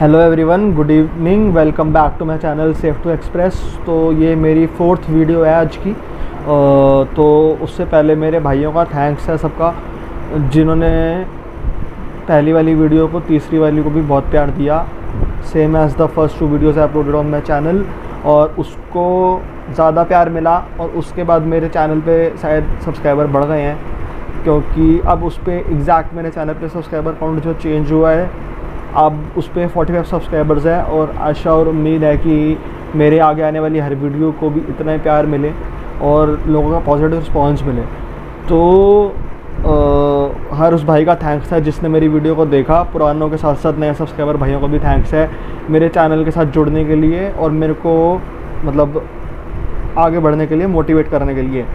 Hello everyone, good evening. Welcome back to my channel safe to express. तो ये मेरी 4th video है आज की। तो उससे पहले मेरे भाइयों का थैंक्स है सबका, जिन्होंने पहली वाली वीडियो को, तीसरी वाली को भी बहुत प्यार दिया, same as the first 2 videos uploaded on my channel. और उसको ज़्यादा प्यार मिला और उसके बाद मेरे चैनल पे शायद सब्सक्राइबर बढ़ गए हैं, क्योंकि अब उस पर एग्जैक्ट मेरे चैनल पे सब्सक्राइबर काउंट जो चेंज हुआ है, अब उस पर 45 सब्सक्राइबर्स हैं। और आशा और उम्मीद है कि मेरे आगे आने वाली हर वीडियो को भी इतना ही प्यार मिले और लोगों का पॉजिटिव रिस्पांस मिले। तो हर उस भाई का थैंक्स है जिसने मेरी वीडियो को देखा। पुरानों के साथ साथ नए सब्सक्राइबर भाइयों को भी थैंक्स है मेरे चैनल के साथ जुड़ने के लिए और मेरे को मतलब आगे बढ़ने के लिए, मोटिवेट करने के लिए।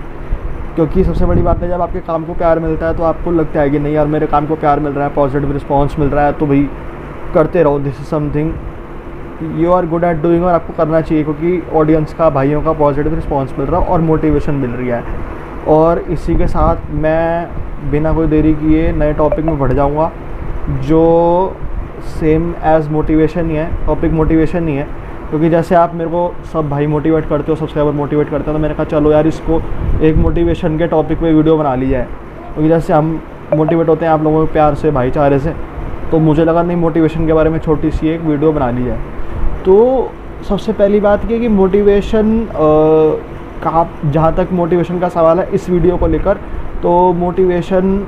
क्योंकि सबसे बड़ी बात है, जब आपके काम को प्यार मिलता है तो आपको लगता है कि नहीं यार, मेरे काम को प्यार मिल रहा है, पॉजिटिव रिस्पांस मिल रहा है, तो भाई करते रहो। This is something you are good at doing और आपको करना चाहिए, क्योंकि ऑडियंस का, भाइयों का पॉजिटिव रिस्पांस मिल रहा है और मोटिवेशन मिल रही है। और इसी के साथ मैं बिना कोई देरी किए नए टॉपिक में बढ़ जाऊंगा, जो सेम एज़ मोटिवेशन ही है। टॉपिक मोटिवेशन ही है, क्योंकि जैसे आप मेरे को सब भाई मोटिवेट करते हो, सब्सक्राइबर मोटिवेट करते हो, तो मैंने कहा चलो यार, इसको एक मोटिवेशन के टॉपिक पे वीडियो बना ली जाए। क्योंकि जैसे हम मोटिवेट होते हैं आप लोगों के प्यार से, भाईचारे से, तो मुझे लगा नहीं, मोटिवेशन के बारे में छोटी सी एक वीडियो बना ली जाए। तो सबसे पहली बात ये कि मोटिवेशन का, जहाँ तक मोटिवेशन का सवाल है इस वीडियो को लेकर, तो मोटिवेशन,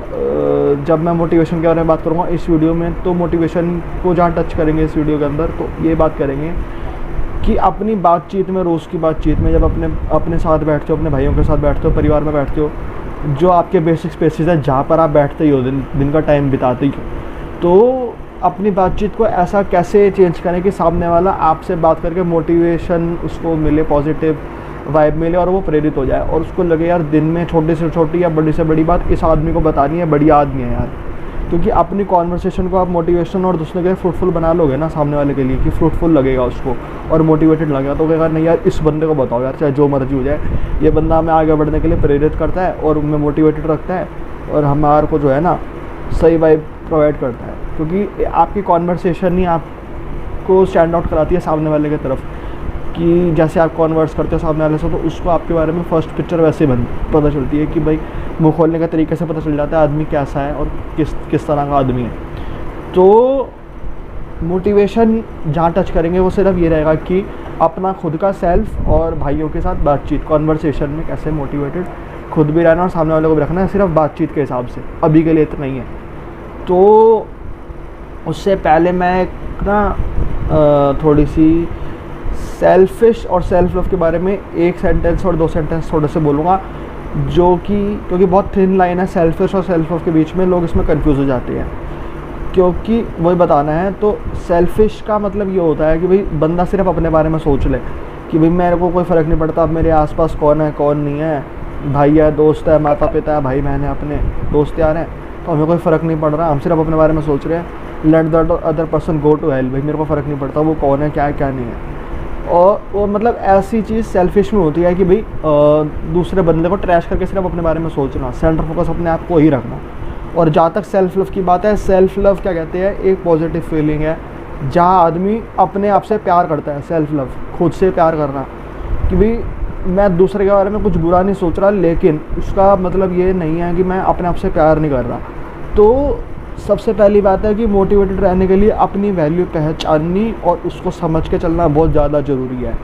जब मैं मोटिवेशन के बारे में बात करूँगा इस वीडियो में, तो मोटिवेशन को जहाँ टच करेंगे इस वीडियो के अंदर, तो ये बात करेंगे कि अपनी बातचीत में, रोज़ की बातचीत में, जब अपने साथ बैठते हो, अपने भाइयों के साथ बैठते हो, परिवार में बैठते हो, जो आपके बेसिक स्पेसेस है जहाँ पर आप बैठते ही हो, दिन का टाइम बिताते ही हो, तो अपनी बातचीत को ऐसा कैसे चेंज करें कि सामने वाला आपसे बात करके मोटिवेशन उसको मिले, पॉजिटिव वाइब मिले और वो प्रेरित हो जाए और उसको लगे यार दिन में छोटी से छोटी या बड़ी से बड़ी बात इस आदमी को बतानी है, बढ़िया आदमी है यार। क्योंकि अपनी कॉन्वर्सेशन को आप मोटिवेशन और दूसरे के लिए फ्रूटफुल बना लोगे ना, सामने वाले के लिए, कि फ्रूटफुल लगेगा उसको और मोटिवेटेड लगेगा, तो कहेगा नहीं यार, इस बंदे को बताओ यार, चाहे जो मर्जी हो जाए, ये बंदा हमें आगे बढ़ने के लिए प्रेरित करता है और हमें मोटिवेटेड रखता है और हमारे को जो है ना सही वाइब प्रोवाइड करता है। क्योंकि आपकी कॉन्वर्सेशन ही आपको स्टैंड आउट कराती है सामने वाले की तरफ, कि जैसे आप कॉन्वर्स करते हो सामने वाले से, तो उसको आपके बारे में फ़र्स्ट पिक्चर वैसे ही पता चलती है कि भाई मुँह खोलने के तरीके से पता चल जाता है आदमी कैसा है और किस तरह का आदमी है। तो मोटिवेशन जहाँ टच करेंगे वो सिर्फ ये रहेगा कि अपना खुद का सेल्फ और भाइयों के साथ बातचीत, कॉन्वर्सेशन में कैसे मोटिवेटेड खुद भी रहना और सामने वाले को भी रखना है, सिर्फ बातचीत के हिसाब से। अभी के लिए इतना ही है। तो उससे पहले मैं ना थोड़ी सी सेल्फिश और सेल्फ लव के बारे में 1 सेंटेंस और 2 सेंटेंस थोड़े से बोलूँगा, जो कि क्योंकि बहुत थिन लाइन है सेल्फिश और सेल्फ लव के बीच में, लोग इसमें कंफ्यूज हो जाते हैं। क्योंकि वही बताना है, तो सेल्फिश का मतलब ये होता है कि भाई बंदा सिर्फ अपने बारे में सोच ले कि भाई मेरे को कोई फ़र्क नहीं पड़ता अब मेरे आसपास कौन है कौन नहीं है, भाई है, दोस्त है, माता पिता है, भाई बहन है, अपने दोस्त यार हैं, तो हमें कोई फ़र्क नहीं पड़ रहा, हम सिर्फ अपने बारे में सोच रहे हैं। Let the other person go to hell, भाई मेरे को फ़र्क नहीं पड़ता वो कौन है, क्या है, क्या नहीं है। और वो मतलब ऐसी चीज़ सेल्फिश में होती है कि भाई दूसरे बंदे को ट्रैश करके सिर्फ अपने बारे में सोचना, सेंटर फोकस अपने आप को ही रखना। और जहाँ तक सेल्फ लव की बात है, सेल्फ लव क्या कहते हैं, एक पॉजिटिव फीलिंग है जहाँ आदमी अपने आप से प्यार करता है। सेल्फ लव, खुद से प्यार करना, कि भाई मैं दूसरे के बारे में कुछ बुरा नहीं सोच रहा, लेकिन उसका मतलब ये नहीं है कि मैं अपने आप से प्यार नहीं कर रहा। तो सबसे पहली बात है कि मोटिवेटेड रहने के लिए अपनी वैल्यू पहचाननी और उसको समझ के चलना बहुत ज़्यादा ज़रूरी है।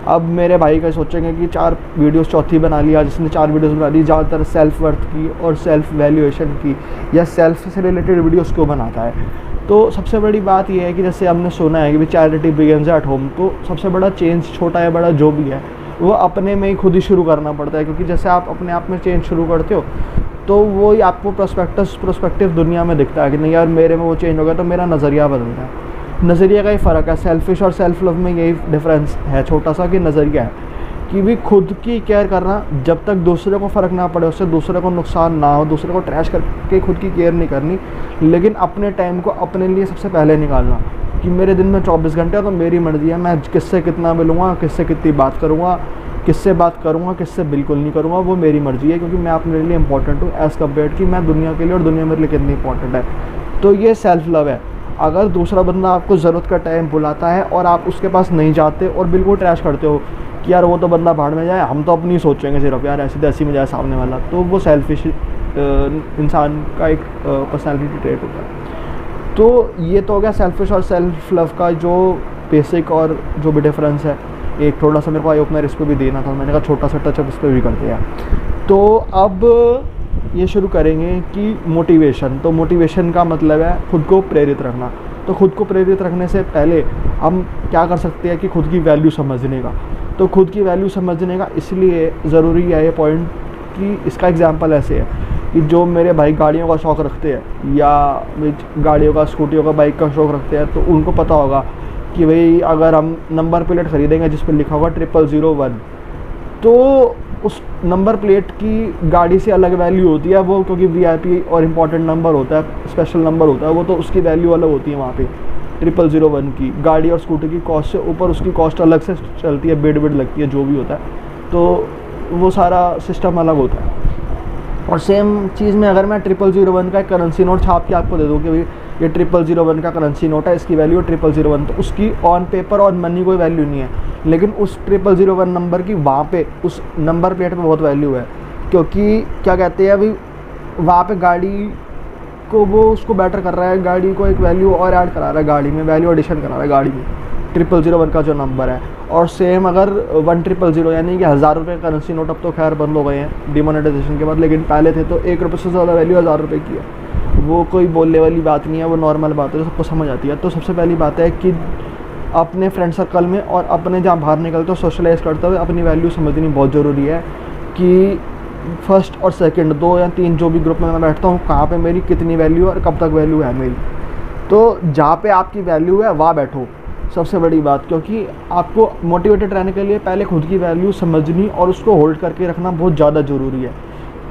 अब मेरे भाई का सोचेंगे कि 4 वीडियोस चौथी बना लिया, जिसने 4 वीडियोस बना दी, ज़्यादातर सेल्फ वर्थ की और सेल्फ वैल्यूएशन की या सेल्फ से रिलेटेड वीडियोस क्यों बनाता है। तो सबसे बड़ी बात यह है कि जैसे हमने सुना है कि चैरिटी बिगिंस एट होम, तो सबसे बड़ा चेंज, छोटा या बड़ा जो भी है, वो अपने में ही खुद ही शुरू करना पड़ता है। क्योंकि जैसे आप अपने आप में चेंज शुरू करते हो तो वो ही आपको प्रोस्पेक्टिव दुनिया में दिखता है कि नहीं यार, मेरे में वो चेंज हो गया, तो मेरा नज़रिया बदलता है। नज़रिया का ही फ़र्क है, सेल्फिश और सेल्फ लव में यही डिफरेंस है छोटा सा, कि नज़रिया है कि भी खुद की केयर करना, जब तक दूसरे को फ़र्क ना पड़े, उससे दूसरे को नुकसान ना हो, दूसरे को ट्रैश करके खुद की केयर नहीं करनी, लेकिन अपने टाइम को अपने लिए सबसे पहले निकालना कि मेरे दिन में 24 घंटे, तो मेरी मर्ज़ी है मैं किससे कितना मिलूँगा, किससे कितनी बात करूँगा, किससे बात करूँगा, किससे बिल्कुल नहीं करूँगा, वो मेरी मर्ज़ी है। क्योंकि मैं अपने लिए इंपॉर्टेंट हूँ एज़ कम्पेयर कि मैं दुनिया के लिए और दुनिया मेरे लिए कितनी इंपॉर्टेंट है। तो ये सेल्फ लव है। अगर दूसरा बंदा आपको ज़रूरत का टाइम बुलाता है और आप उसके पास नहीं जाते और बिल्कुल ट्रैश करते हो कि यार वो तो बंदा भाड़ में जाए, हम तो अपनी सोचेंगे सिर्फ, यार ऐसी तैसी में जाए सामने वाला, तो वो सेल्फिश इंसान का एक पर्सनैलिटी ट्रेट होता है। तो ये तो हो गया सेल्फिश और सेल्फ लव का जो बेसिक और जो भी डिफरेंस है। एक थोड़ा सा मेरे को आई ओपनर इस पर भी देना था, मैंने कहा छोटा सा टचअप इस पर भी करते हैं। तो अब ये शुरू करेंगे कि मोटिवेशन। तो मोटिवेशन का मतलब है खुद को प्रेरित रखना। तो खुद को प्रेरित रखने से पहले हम क्या कर सकते हैं कि खुद की वैल्यू समझने का। तो खुद की वैल्यू समझने का इसलिए ज़रूरी है ये पॉइंट कि इसका एग्जांपल ऐसे है कि जो मेरे भाई गाड़ियों का शौक़ रखते हैं या गाड़ियों का, स्कूटियों का, बाइक का शौक़ रखते हैं, तो उनको पता होगा कि भाई अगर हम नंबर प्लेट ख़रीदेंगे जिस पर लिखा होगा 0001, तो उस नंबर प्लेट की गाड़ी से अलग वैल्यू होती है वो, क्योंकि वीआईपी और इम्पॉर्टेंट नंबर होता है, स्पेशल नंबर होता है वो, तो उसकी वैल्यू अलग होती है वहाँ पे 0001 की। गाड़ी और स्कूटर की कॉस्ट से ऊपर उसकी कॉस्ट अलग से चलती है, बिड लगती है, जो भी होता है, तो वो सारा सिस्टम अलग होता है। और सेम चीज़ में अगर मैं 0001 का एक करेंसी नोट छाप के आपको दे दूँ कि भाई ये 0001 का करेंसी नोट है, इसकी वैल्यू 0001, तो उसकी ऑन पेपर और मनी कोई वैल्यू नहीं है, लेकिन उस 0001 नंबर की वहाँ पे उस नंबर प्लेट पे बहुत वैल्यू है। क्योंकि क्या कहते हैं अभी वहाँ पे गाड़ी को वो उसको बेटर कर रहा है, गाड़ी को एक वैल्यू और ऐड करा रहा है, गाड़ी में वैल्यू एडिशन करा रहा है गाड़ी में 0001 का जो नंबर है। और सेम अगर 1000 यानी कि 1000 रुपये का करेंसी नोट, अब तो खैर बंद हो गए हैं डिमोनेटाइजेशन के बाद, लेकिन पहले थे तो 1 रुपये से ज़्यादा वैल्यू 1000 रुपये की है। वो कोई बोलने वाली बात नहीं है, वो नॉर्मल बात है, सबको समझ आती है। तो सबसे पहली बात है कि अपने फ्रेंड सर्कल में और अपने जहाँ बाहर निकलते हो सोशलाइज़ करते हुए अपनी वैल्यू समझनी बहुत ज़रूरी है कि फर्स्ट और सेकंड 2 या 3 जो भी ग्रुप में मैं बैठता हूँ, कहाँ पे मेरी कितनी वैल्यू और कब तक वैल्यू है मेरी। तो जहाँ पे आपकी वैल्यू है वहाँ बैठो, सबसे बड़ी बात, क्योंकि आपको मोटिवेटेड रहने के लिए पहले खुद की वैल्यू समझनी और उसको होल्ड करके रखना बहुत ज़्यादा ज़रूरी है।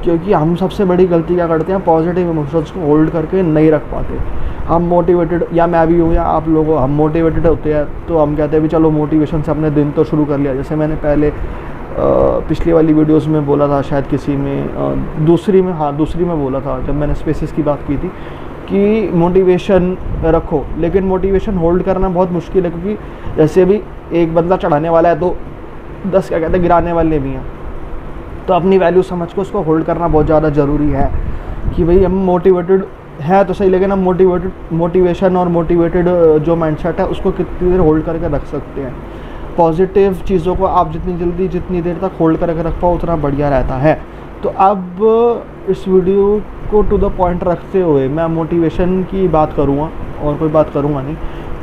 क्योंकि हम सबसे बड़ी गलती क्या करते हैं, पॉजिटिव इमोशंस को होल्ड करके नहीं रख पाते। हम मोटिवेटेड, या मैं भी हूँ या आप लोग, हम मोटिवेटेड होते हैं तो हम कहते हैं भी चलो मोटिवेशन से अपने दिन तो शुरू कर लिया। जैसे मैंने पहले पिछली वाली वीडियोस में बोला था, शायद किसी में दूसरी में बोला था जब मैंने स्पेसिस की बात की थी कि मोटिवेशन रखो, लेकिन मोटिवेशन होल्ड करना बहुत मुश्किल है। क्योंकि जैसे भी एक बंदा चढ़ाने वाला है तो 10 क्या कहते हैं गिराने वाले भी हैं। तो अपनी वैल्यू समझ को उसको होल्ड करना बहुत ज़्यादा ज़रूरी है कि भाई हम मोटिवेटेड है तो सही, लेकिन हम मोटिवेशन और मोटिवेटेड जो माइंडसेट है उसको कितनी देर होल्ड करके रख सकते हैं। पॉजिटिव चीज़ों को आप जितनी देर तक होल्ड करके रख पाओ उतना बढ़िया रहता है। तो अब इस वीडियो को टू द पॉइंट रखते हुए मैं मोटिवेशन की बात करूँगा और कोई बात करूँगा नहीं,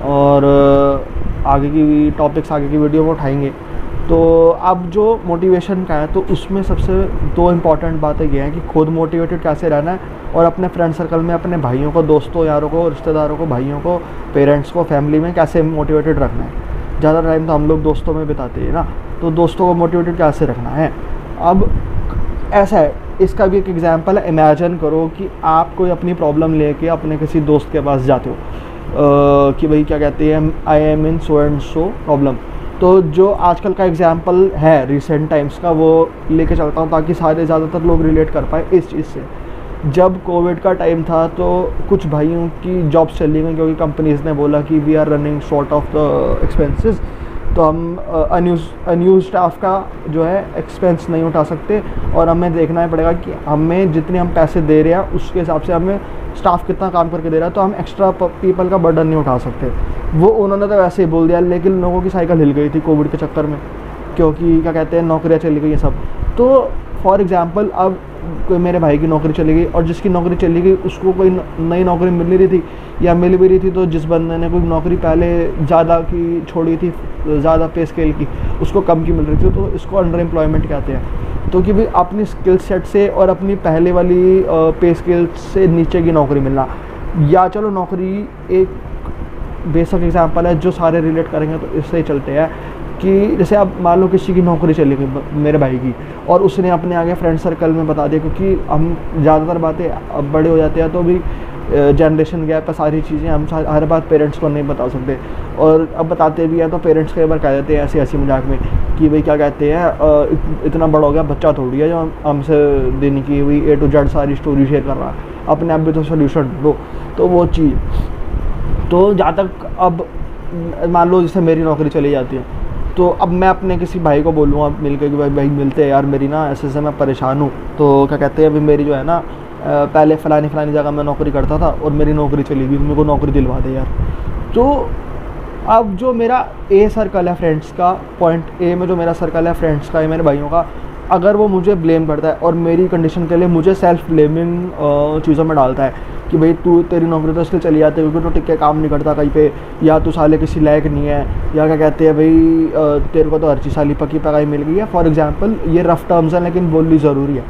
और आगे की टॉपिक्स आगे की वीडियो में उठाएंगे। तो अब जो मोटिवेशन का है तो उसमें सबसे 2 इम्पॉर्टेंट बातें ये हैं कि खुद मोटिवेटेड कैसे रहना है और अपने फ्रेंड सर्कल में अपने भाइयों को, दोस्तों, यारों को, रिश्तेदारों को, भाइयों को, पेरेंट्स को, फैमिली में कैसे मोटिवेटेड रखना है। ज़्यादा टाइम तो हम लोग दोस्तों में बिताते हैं ना, तो दोस्तों को मोटिवेटेड कैसे रखना है। अब ऐसा है, इसका भी एक एग्जांपल है। इमेजिन करो कि आप कोई अपनी प्रॉब्लम लेके अपने किसी दोस्त के पास जाते हो कि भाई क्या कहते हैं, I am in so and so problem. तो जो आजकल का एग्जांपल है रिसेंट टाइम्स का वो लेके चलता हूँ ताकि ज़्यादातर लोग रिलेट कर पाए इस चीज़ से। जब कोविड का टाइम था तो कुछ भाइयों की जॉब्स चली गई क्योंकि कंपनीज़ ने बोला कि we are running short of the expenses, तो हम अनयूज स्टाफ का जो है एक्सपेंस नहीं उठा सकते और हमें देखना ही पड़ेगा कि हमें जितने हम पैसे दे रहे हैं उसके हिसाब से हमें स्टाफ कितना काम करके दे रहा है, तो हम एक्स्ट्रा पीपल का बर्डन नहीं उठा सकते। वो उन्होंने तो वैसे ही बोल दिया, लेकिन लोगों की साइकिल हिल गई थी कोविड के चक्कर में, क्योंकि क्या कहते हैं नौकरियाँ चली गई ये सब। तो फॉर एग्ज़ाम्पल अब कोई मेरे भाई की नौकरी चली गई और जिसकी नौकरी चली गई उसको कोई नई नौकरी मिल नहीं रही थी या मिल भी रही थी, तो जिस बंदे ने कोई नौकरी पहले ज़्यादा की छोड़ी थी, ज़्यादा पे स्केल की, उसको कम की मिल रही थी, तो इसको अंडर एम्प्लॉयमेंट कहते हैं। तो कि भाई अपनी स्किल सेट से और अपनी पहले वाली पे स्केल से नीचे की नौकरी मिलना, या चलो नौकरी एक बेसिक एग्जांपल है जो सारे रिलेट करेंगे तो इससे ही चलते हैं कि जैसे अब मान लो किसी की नौकरी चली गई मेरे भाई की और उसने अपने आगे फ्रेंड सर्कल में बता दिया, क्योंकि हम ज़्यादातर बातें अब बड़े हो जाते हैं तो भी जनरेशन गैप है, सारी चीज़ें हम हर बात पेरेंट्स को नहीं बता सकते, और अब बताते भी हैं तो पेरेंट्स कई बार कह देते हैं ऐसे हंसी मजाक में कि भाई क्या कहते हैं इतना बड़ा हो गया बच्चा थोड़ी है जो हमसे दिन की हुई A to Z सारी स्टोरी शेयर कर रहा है, अपने आप भी तो सोल्यूशन ढूंढो। तो वो चीज़ तो जहाँ तक अब मान लो जैसे मेरी नौकरी चली जाती है, तो अब मैं अपने किसी भाई को बोलूँगा मिल के कि भाई मिलते हैं यार, मेरी ना ऐसे मैं परेशान हूँ। तो क्या कहते हैं, अभी मेरी जो है ना पहले फ़लानी जगह मैं नौकरी करता था और मेरी नौकरी चली गई, मेरे को नौकरी दिलवा दे यार। तो अब जो मेरा ए सर्कल है फ्रेंड्स का, पॉइंट ए में जो मेरा सर्कल है फ्रेंड्स का या मेरे भाइयों का, अगर वो मुझे ब्लेम करता है और मेरी कंडीशन के लिए मुझे सेल्फ ब्लेमिंग चीज़ों में डालता है कि भाई तेरी नौकरी तो इसलिए चली जाती है क्योंकि तू टिक के काम नहीं करता कहीं पे, या तू साले किसी लायक नहीं है, या क्या कहते हैं भाई तेरे को तो हर चीज़ साली पकी पकाई मिल गई है। फॉर एग्जांपल ये रफ टर्म्स हैं लेकिन बोलनी ज़रूरी है।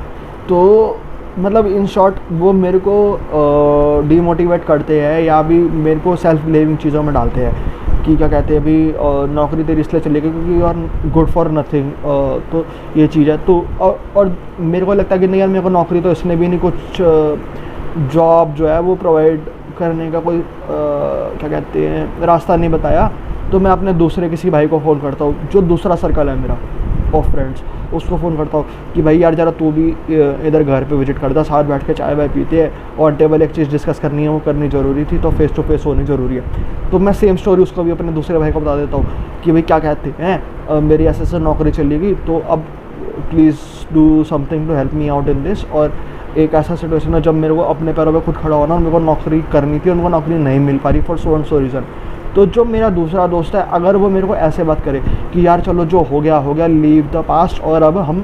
तो मतलब इन शॉर्ट वो मेरे को डीमोटिवेट करते हैं या भी मेरे को सेल्फ ब्लेमिंग चीज़ों में डालते हैं कि क्या कहते हैं अभी नौकरी तेरी इसलिए चली गई क्योंकि you are good for nothing. तो ये चीज़ है। तो और मेरे को लगता है कि नहीं यार, मेरे को नौकरी तो इसने भी नहीं कुछ जॉब जो है वो प्रोवाइड करने का कोई क्या कहते हैं रास्ता नहीं बताया। तो मैं अपने दूसरे किसी भाई को फ़ोन करता हूँ, जो दूसरा सर्कल है मेरा ऑफ फ्रेंड्स, उसको फ़ोन करता हूँ कि भाई यार ज़रा तू भी इधर घर पे विजिट करता, साथ बैठ के चाय वाय पीते हैं और टेबल एक चीज़ डिस्कस करनी है, वो करनी ज़रूरी थी, तो फेस टू फेस होनी ज़रूरी है। तो मैं सेम स्टोरी उसको भी अपने दूसरे भाई को बता देता हूँ कि भाई क्या कहते हैं मेरी ऐसे नौकरी चली गई, तो अब please do something to help me out in this. और एक ऐसा सिचुएशन है जब मेरे को अपने पैरों पर खुद खड़ा होना और मेरे को नौकरी करनी थी, उनको नौकरी नहीं मिल पा रही for so and so reason. तो जो मेरा दूसरा दोस्त है, अगर वो मेरे को ऐसे बात करे कि यार चलो जो हो गया, लीव द पास्ट, और अब हम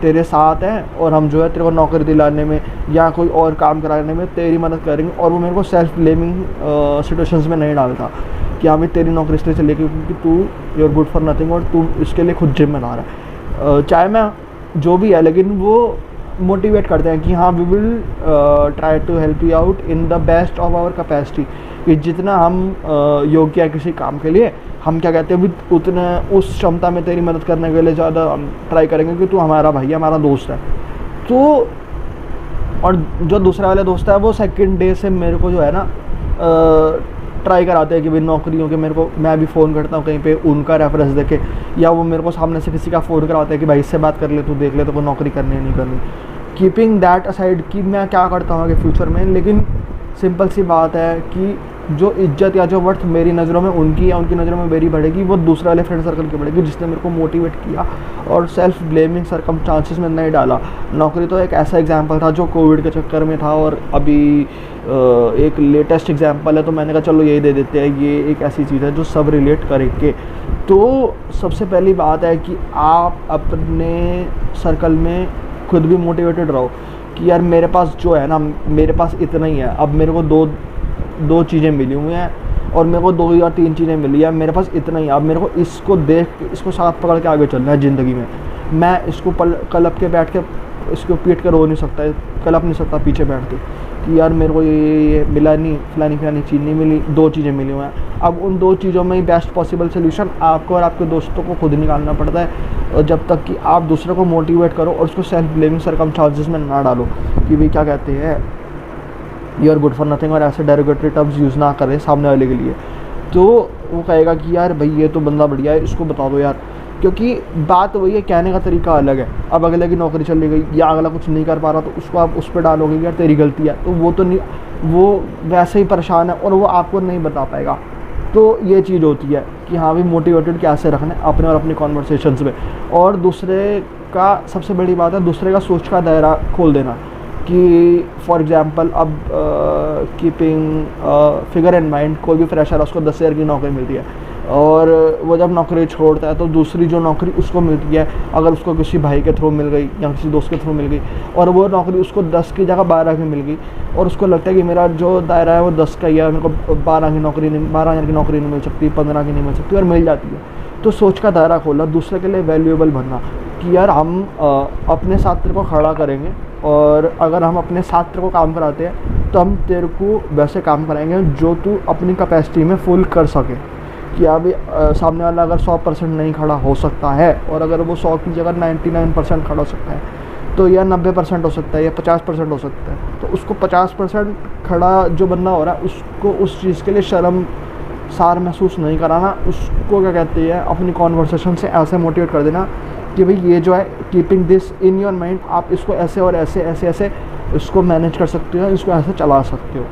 तेरे साथ हैं और हम जो है तेरे को नौकरी दिलाने में या कोई और काम कराने में तेरी मदद करेंगे, और वो मेरे को सेल्फ ब्लेमिंग सिचुएशंस में नहीं डालता कि हाँ भाई तेरी नौकरी इसलिए चली क्योंकि तू you are good for nothing और तू इसके लिए खुद जिम्मेदार है। चाहे मैं जो भी है, लेकिन वो मोटिवेट करते हैं कि हाँ we will try to help you out in the best of our capacity, कि जितना हम योग्य है किसी काम के लिए, हम क्या कहते हैं उतने उस क्षमता में तेरी मदद करने के लिए ज़्यादा हम ट्राई करेंगे कि तू हमारा भाई है, हमारा दोस्त है। तो और जो दूसरा वाला दोस्त है वो सेकंड डे से मेरे को जो है ना ट्राई कराते हैं कि भाई नौकरियों के, मेरे को मैं भी फ़ोन करता हूँ कहीं पे उनका रेफरेंस देके, या वो मेरे को सामने से किसी का फ़ोन कराते हैं कि भाई इससे बात कर ले, तू देख ले तो कोई नौकरी करनी है नहीं करनी। कीपिंग दैट असाइड कि मैं क्या करता हूँ आगे फ्यूचर में, लेकिन सिंपल सी बात है कि जो इज्जत या जो वर्थ मेरी नज़रों में उनकी या उनकी नज़रों में मेरी बढ़ेगी, वो दूसरे वाले फ्रेंड सर्कल की बढ़ेगी जिसने मेरे को मोटिवेट किया और सेल्फ ब्लेमिंग सरकमस्टांसेस में नहीं डाला। नौकरी तो एक ऐसा एग्जांपल था जो कोविड के चक्कर में था, और अभी एक लेटेस्ट एग्जांपल है, तो मैंने कहा चलो यही दे देते हैं, ये एक ऐसी चीज़ है जो सब रिलेट करेंगे। तो सबसे पहली बात है कि आप अपने सर्कल में खुद भी मोटिवेटेड रहो कि यार मेरे पास जो है ना, मेरे पास इतना ही है। अब मेरे को दो चीज़ें मिली हुई हैं और मेरे को 2 या 3 चीज़ें मिली है, मेरे पास इतना ही। अब मेरे को इसको देख के, इसको साथ पकड़ के आगे चलना है ज़िंदगी में। मैं इसको कलप के बैठ के इसको पीट कर रो नहीं सकता, कलप नहीं सकता पीछे बैठ के कि यार मेरे को ये मिला नहीं, फलानी चीज़ नहीं मिली। 2 चीज़ें मिली हुई हैं। अब उन 2 चीज़ों में ही बेस्ट पॉसिबल सोल्यूशन आपको और आपके दोस्तों को खुद निकालना पड़ता है, और जब तक कि आप दूसरे को मोटिवेट करो और उसको सेल्फ ब्लेमिंग सरकमस्टांसेस में ना डालो कि भाई क्या कहते हैं you are good for nothing, और ऐसे डेरोगेटरी टर्म्स यूज़ ना करें सामने वाले के लिए। तो वो कहेगा कि यार भाई ये तो बंदा बढ़िया है, इसको बता दो यार, क्योंकि बात वही है, कहने का तरीका अलग है। अब अगले की नौकरी चली गई या अगला कुछ नहीं कर पा रहा, तो उसको आप उस पर डालोगे यार तेरी गलती है, तो वो तो नहीं, वो वैसे ही परेशान है और वो आपको नहीं बता पाएगा। तो ये चीज़ होती है कि हाँ भाई मोटिवेटेड कैसे रखना है अपने और अपनी कॉन्वर्सेशंस में। और दूसरे का सबसे बड़ी बात है दूसरे का सोच का दायरा खोल देना कि फॉर एग्ज़ाम्पल अब कीपिंग फिगर इन माइंड, कोई भी फ्रेशर है उसको 10,000 की नौकरी मिलती है, और वो जब नौकरी छोड़ता है तो दूसरी जो नौकरी उसको मिलती है, अगर उसको किसी भाई के थ्रू मिल गई या किसी दोस्त के थ्रू मिल गई, और वो नौकरी उसको 10 की जगह 12 की मिल गई, और उसको लगता है कि मेरा जो दायरा है वो 10 का ही है, मेरे को 12 की नौकरी नहीं, 12,000 की नौकरी नहीं मिल सकती, 15 की नहीं मिल सकती, और मिल जाती है। तो सोच का दायरा खोलना, दूसरे के लिए वैल्यूएबल बनना कि यार हम अपने साथ तेरे को खड़ा करेंगे, और अगर हम अपने साथ तेरे को काम कराते हैं तो हम तेरे को वैसे काम कराएंगे जो तू अपनी कैपेसिटी में फुल कर सके। कि अभी सामने वाला अगर 100% नहीं खड़ा हो सकता है, और अगर वो 100 की जगह 99% खड़ा हो सकता है, तो या 90% हो सकता है या 50% हो सकता है, तो उसको 50% खड़ा जो बंदा हो रहा है उसको उस चीज़ के लिए शर्मसार महसूस नहीं कराना। उसको क्या कहते हैं अपनी कॉन्वर्सेशन से ऐसे मोटिवेट कर देना कि भाई ये जो है keeping this in your mind, आप इसको ऐसे और ऐसे ऐसे ऐसे इसको मैनेज कर सकते हो, इसको ऐसे चला सकते हो।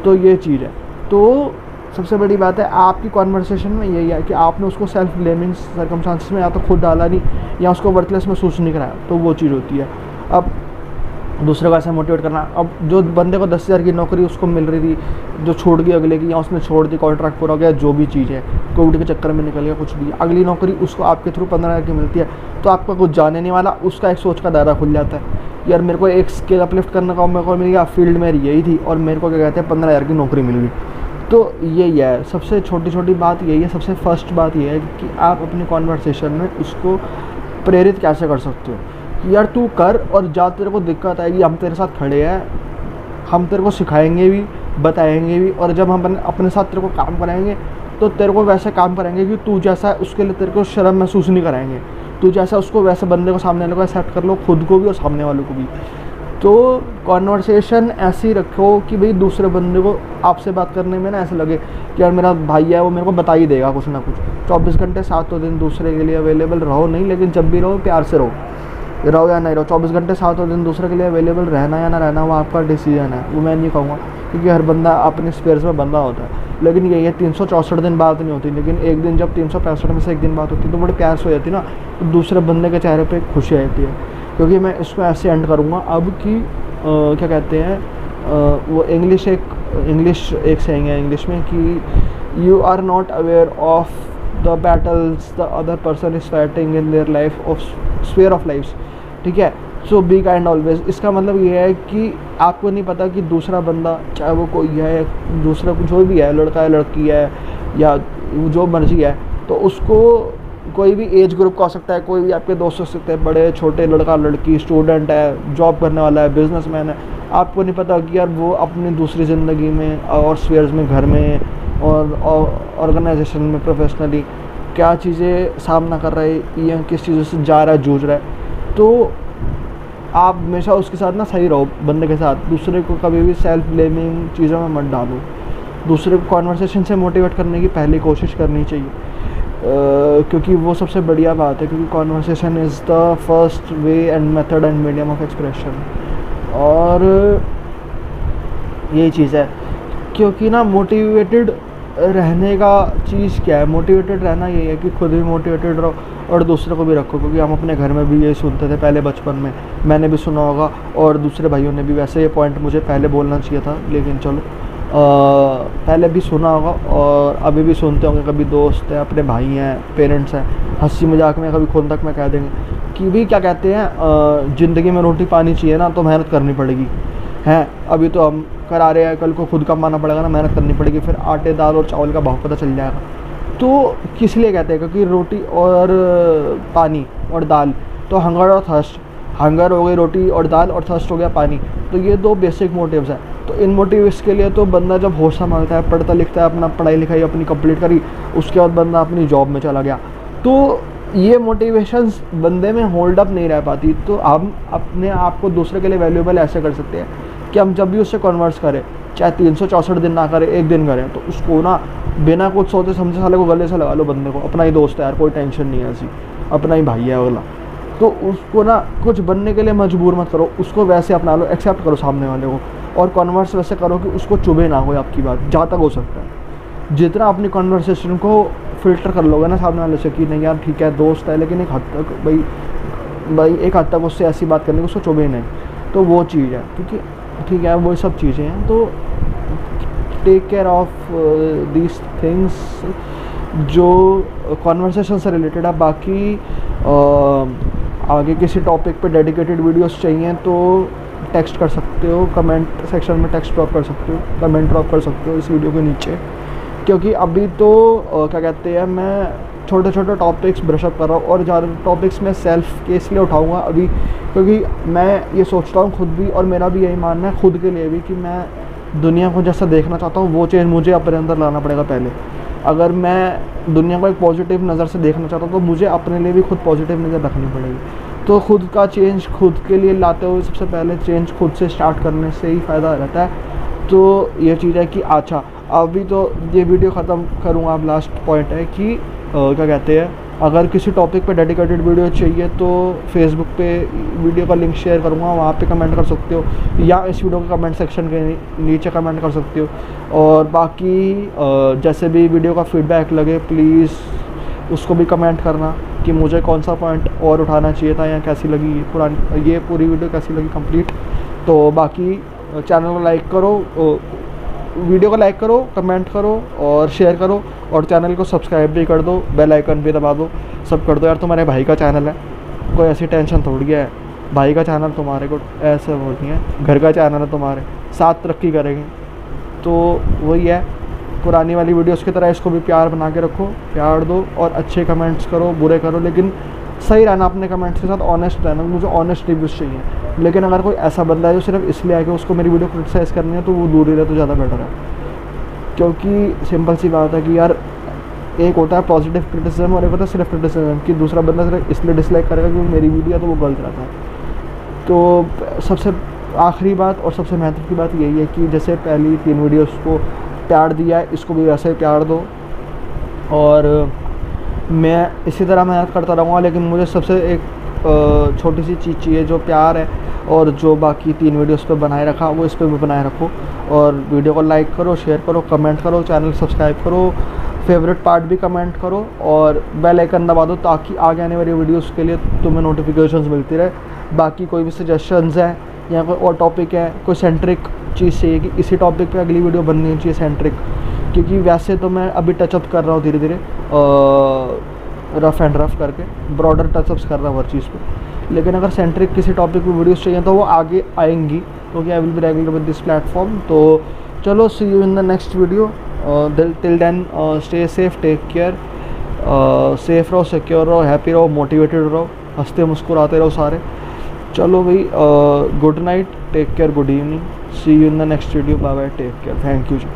तो ये चीज़ है। तो सबसे बड़ी बात है आपकी कॉन्वर्सेशन में यही है कि आपने उसको सेल्फ ब्लेमिंग सर्कमस्टांसिस में या तो खुद डाला नहीं या उसको वर्थलेस महसूस नहीं कराया, तो वो चीज़ होती है। अब दूसरे को ऐसे मोटिवेट करना, अब जो बंदे को 10,000 की नौकरी उसको मिल रही थी, जो छूट गई अगले की, या उसने छोड़ दी, कॉन्ट्रैक्ट पूरा हो गया, जो भी चीज़ है, कोविड के चक्कर में निकल गया, कुछ भी, अगली नौकरी उसको आपके थ्रू 15,000 की मिलती है, तो आपका कुछ जाने नहीं वाला, उसका एक सोच का दायरा खुल जाता है, यार मेरे को एक स्किल अपलिफ्ट करने का मेरे को मिल गया, फील्ड मेरी यही थी और मेरे को क्या कहते हैं 15,000 की नौकरी मिल गई। तो यही है, सबसे छोटी छोटी बात यही है, सबसे फर्स्ट बात यह है कि आप अपनी कॉन्वर्सेशन में उसको प्रेरित कैसे कर सकते हो। यार तू कर, और जहाँ तेरे को दिक्कत आएगी हम तेरे साथ खड़े हैं, हम तेरे को सिखाएंगे भी, बताएंगे भी, और जब हम अपने साथ तेरे को काम कराएंगे तो तेरे को वैसे काम कराएंगे कि तू जैसा है उसके लिए तेरे को शर्म महसूस नहीं कराएंगे, तू जैसा उसको वैसे बंदे को, सामने वाले को एक्सेप्ट कर लो, खुद को भी और सामने वालों को भी। तो कॉन्वर्सेशन ऐसी रखो कि भाई दूसरे बंदे को आपसे बात करने में ना ऐसा लगे कि यार मेरा भाई है, वो मेरे को बता ही देगा कुछ ना कुछ। 24 घंटे 7 दिन दूसरे के लिए अवेलेबल रहो नहीं, लेकिन जब भी रहो प्यार से रहो या नहीं रहो, 24 घंटे 7 दिन दूसरे के लिए अवेलेबल रहना या ना रहना वो आपका डिसीजन है, वो मैं नहीं कहूँगा, क्योंकि हर बंदा अपने स्पेयर्स में बंदा होता है। लेकिन यही है 364 दिन बात नहीं होती, लेकिन एक दिन जब 365 में से एक दिन बात होती है तो बड़े प्यार से हो जाती है ना, तो दूसरे बंदे के चेहरे पे खुशी आती है। क्योंकि मैं इसको ऐसे एंड करूँगा अब कि क्या कहते हैं, वो इंग्लिश एक सेइंग है इंग्लिश में कि you are not aware of the battles the other person is fighting in their life of sphere of life, ठीक है। सो बी काइंड ऑलवेज, इसका मतलब ये है कि आपको नहीं पता कि दूसरा बंदा, चाहे वो कोई है, दूसरा कुछ जो भी है, लड़का है लड़की है या जो मर्जी है, तो उसको कोई भी एज ग्रुप का हो सकता है, कोई भी आपके दोस्त हो सकते हैं, बड़े छोटे, लड़का लड़की, स्टूडेंट है, जॉब करने वाला है, बिजनेसमैन है, आपको नहीं पता कि यार वो अपनी दूसरी ज़िंदगी में और स्फीयर्स में, घर में और ऑर्गेनाइजेशन में, प्रोफेशनली क्या चीज़ें सामना कर रहा है या किस चीज़ों से जा रहा है, जूझ रहा है। तो आप हमेशा उसके साथ ना सही रहो बंदे के साथ, दूसरे को कभी भी सेल्फ ब्लेमिंग चीज़ों में मत डालो, दूसरे को कॉन्वर्सेशन से मोटिवेट करने की पहले कोशिश करनी चाहिए, क्योंकि वो सबसे बढ़िया बात है, क्योंकि conversation is the first way and method and medium of expression. और यही चीज़ है, क्योंकि ना मोटिवेटेड रहने का चीज़ क्या है, मोटिवेटेड रहना यही है कि खुद भी मोटिवेटेड रहो और दूसरे को भी रखो। क्योंकि हम अपने घर में भी ये सुनते थे पहले बचपन में, मैंने भी सुना होगा और दूसरे भाइयों ने भी, वैसे ये पॉइंट मुझे पहले बोलना चाहिए था लेकिन चलो, पहले भी सुना होगा और अभी भी सुनते होंगे, कभी दोस्त हैं, अपने भाई हैं, पेरेंट्स हैं, हंसी मजाक में कभी खून तक में कह देंगे कि भी क्या कहते हैं, ज़िंदगी में रोटी पानी चाहिए ना तो मेहनत करनी पड़ेगी, हैं अभी तो हम करा रहे हैं, कल को खुद कमाना पड़ेगा ना, मेहनत करनी पड़ेगी, फिर आटे दाल और चावल का भाव पता चल जाएगा। तो किस लिए कहते हैं, क्योंकि रोटी और पानी और दाल, तो हंगर और थर्स्ट, हंगर हो गई रोटी और दाल और थर्स्ट हो गया पानी, तो ये 2 बेसिक मोटिव्स हैं। तो इन मोटिव्स के लिए तो बंदा जब होश संभालता है, पढ़ता लिखता है, अपना पढ़ाई लिखाई अपनी कंप्लीट करी, उसके बाद बंदा अपनी जॉब में चला गया, तो ये मोटिवेशंस बंदे में होल्ड अप नहीं रह पाती। तो हम अपने आप को दूसरे के लिए वैल्यूएबल ऐसे कर सकते हैं कि हम जब भी उससे कन्वर्स करें, चाहे 364 दिन ना करें, एक दिन करें, तो उसको ना बिना कुछ सोचे समझे साले को गले से लगा लो, बंदे को, अपना ही दोस्त है यार, कोई टेंशन नहीं है, ऐसी अपना ही भाई है अगला, तो उसको ना कुछ बनने के लिए मजबूर मत करो, उसको वैसे अपना लो, एक्सेप्ट करो सामने वाले को, और कन्वर्स वैसे करो कि उसको चुभे ना हो आपकी बात, जहाँ तक हो सकता है। जितना अपनी कन्वर्सेशन को फ़िल्टर कर लोगे ना सामने वाले से कि नहीं यार ठीक है दोस्त है, लेकिन एक हद तक भाई एक हद तक उससे ऐसी बात करने को उसको चुभे नहीं, तो वो चीज़ है, क्योंकि ठीक है वो सब चीज़ें हैं। तो take care of these things जो कॉन्वर्सेशन से रिलेटेड है। बाकी आगे किसी टॉपिक पे डेडिकेटेड वीडियोस चाहिए तो टेक्स्ट कर सकते हो, कमेंट सेक्शन में टेक्स्ट ड्रॉप कर सकते हो, कमेंट ड्रॉप कर सकते हो इस वीडियो के नीचे, क्योंकि अभी तो क्या कहते हैं, मैं छोटे छोटे टॉपिक्स ब्रशअप कर रहा हूँ और ज़्यादा टॉपिक्स मैं सेल्फ के इसलिए उठाऊँगा अभी, क्योंकि मैं ये सोचता हूँ खुद भी, और मेरा भी यही मानना है खुद के लिए भी, कि मैं दुनिया को जैसा देखना चाहता हूँ वो चेंज मुझे अपने अंदर लाना पड़ेगा पहले। अगर मैं दुनिया को एक पॉजिटिव नज़र से देखना चाहता हूँ तो मुझे अपने लिए भी खुद पॉजिटिव नज़र रखनी पड़ेगी। तो खुद का चेंज खुद के लिए लाते हुए सबसे पहले चेंज खुद से स्टार्ट करने से ही फ़ायदा रहता है। तो ये चीज़ है कि अच्छा अभी तो ये वीडियो ख़त्म करूँगा, अब लास्ट पॉइंट है कि क्या कहते हैं, अगर किसी टॉपिक पे डेडिकेटेड वीडियो चाहिए तो फेसबुक पे वीडियो का लिंक शेयर करूँगा, वहाँ पे कमेंट कर सकते हो, या इस वीडियो के कमेंट सेक्शन के नीचे कमेंट कर सकते हो। और बाकी जैसे भी वीडियो का फीडबैक लगे प्लीज़ उसको भी कमेंट करना कि मुझे कौन सा पॉइंट और उठाना चाहिए था, या कैसी लगी ये पूरी वीडियो कैसी लगी कंप्लीट। तो बाकी चैनल को लाइक करो, वीडियो को लाइक करो, कमेंट करो और शेयर करो, और चैनल को सब्सक्राइब भी कर दो, बेल आइकन भी दबा दो, सब कर दो यार। तुम्हारे भाई का चैनल है, कोई ऐसी टेंशन थोड़ी है, भाई का चैनल तुम्हारे को ऐसे वो नहीं है, घर का चैनल है तुम्हारे, साथ तरक्की करेंगे। तो वही है, पुरानी वाली वीडियोस की तरह इसको भी प्यार बना के रखो, प्यार दो और अच्छे कमेंट्स करो, बुरे करो, लेकिन सही रहना अपने कमेंट्स के साथ, ऑनेस्ट रहना। मुझे ऑनेस्ट रिव्यूज़ चाहिए। लेकिन अगर कोई ऐसा बंदा है जो सिर्फ इसलिए आके उसको मेरी वीडियो क्रिटिसाइज़ करनी है, तो वो दूर ही रहे तो ज़्यादा बेटर है। क्योंकि सिंपल सी बात है कि यार एक होता है पॉजिटिव क्रिटिसिज्म और एक होता है सिर्फ क्रिटिसिज्म, कि दूसरा बंदा सिर्फ इसलिए डिसलाइक करेगा क्योंकि मेरी वीडियो है तो वो गलत रहता है। तो सबसे आखिरी बात और सबसे महत्व की बात यही है कि जैसे पहली 3 वीडियोस को प्यार दिया है, इसको भी वैसे ही प्यार दो, और मैं इसी तरह मेहनत करता रहूँगा। लेकिन मुझे सबसे एक छोटी सी चीज़ चाहिए, जो प्यार है, और जो बाकी 3 वीडियोस पे बनाए रखा वो इस पे भी बनाए रखो। और वीडियो को लाइक करो, शेयर करो, कमेंट करो, चैनल सब्सक्राइब करो, फेवरेट पार्ट भी कमेंट करो, और बेल आइकन दबा दो ताकि आगे आने वाली वीडियोस के लिए तुम्हें नोटिफिकेशंस मिलती रहे। बाकी कोई भी सजेशंस हैं या कोई और टॉपिक है, कोई सेंट्रिक चीज़ चाहिए कि इसी टॉपिक पे अगली वीडियो बननी चाहिए सेंट्रिक, क्योंकि वैसे तो मैं अभी टचअप कर रहा हूँ धीरे धीरे, रफ़ एंड रफ़ करके ब्रॉडर टचअप्स कर रहा हूँ हर चीज़ पे। लेकिन अगर सेंट्रिक किसी टॉपिक पे वीडियोस चाहिए तो वो आगे आएंगी, क्योंकि I will be regular with this platform. तो चलो, see you in the next video. Till then stay safe, take care, safe रहो, सिक्योर रहो, हैप्पी रहो, मोटिवेटेड रहो, हंसते मुस्कुराते रहो सारे। चलो भाई, good night, take care, good evening, see you in the next video, bye bye, take care, thank you ji.